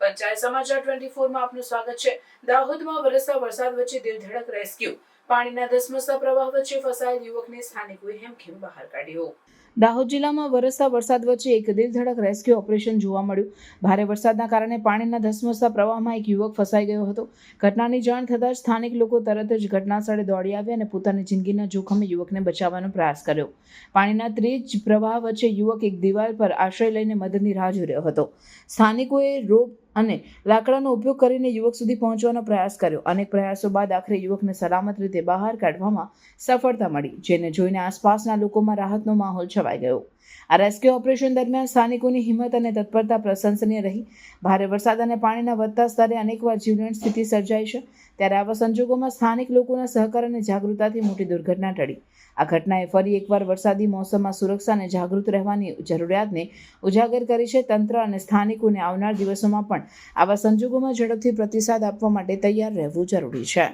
પંચાયત સમાચાર 24 માં આપનું સ્વાગત છે। દાહોદમાં વરસતા વરસાદ વચ્ચે દિલધડક રેસ્ક્યુ। પાણીના ધસમસતા પ્રવાહ વચ્ચે ફસાયેલ યુવકને સ્થાનિકોએ હેમખેમ બહાર કાઢ્યો। દાહોદ જિલ્લામાં વરસતા વરસાદ વચ્ચે એક દિલધડક રેસ્ક્યુ ઓપરેશન જોવા મળ્યું। ભારે વરસાદના કારણે પાણીના ધસમસતા પ્રવાહમાં એક યુવક ફસાઈ ગયો હતો। ઘટનાની જાણ થતાં જ સ્થાનિક લોકો તરત જ ઘટના સ્થળે દોડી આવ્યા અને પોતાની જિંદગીના જોખમે યુવકને બચાવવાનો પ્રયાસ કર્યો। પાણીના તેજ પ્રવાહ વચ્ચે યુવક એક દિવાલ પર આશ્રય લઈને મદદની રાહ જોઈ રહ્યો હતો। સ્થાનિકોએ રોપ અને લાકડાનો ઉપયોગ કરીને યુવક સુધી પહોંચવાનો પ્રયાસ કર્યો। અનેક પ્રયાસો બાદ આખરે યુવકને સલામત રીતે બહાર કાઢવામાં સફળતા મળી, જેને જોઈને આસપાસના લોકોમાં રાહતનો માહોલ છવાઈ ગયો। આ રેસ્ક્યુ ઓપરેશન દરમિયાન સ્થાનિકોની હિંમત અને તત્પરતા પ્રશંસનીય રહી। ભારે વરસાદ અને પાણીના વધતા સ્તરે અનેકવાર જીવલેણ સ્થિતિ સર્જાઈ છે, ત્યારે આવા સંજોગોમાં સ્થાનિક લોકોના સહકાર અને જાગૃતતાથી મોટી દુર્ઘટના ટળી। આ ઘટનાએ ફરી એકવાર વરસાદી મોસમમાં સુરક્ષા અને જાગૃત રહેવાની જરૂરિયાતને ઉજાગર કરી છે। તંત્ર અને સ્થાનિકોને આવનાર દિવસોમાં પણ આવા સંજોગોમાં ઝડપથી પ્રતિસાદ આપવા માટે તૈયાર રહેવું જરૂરી છે।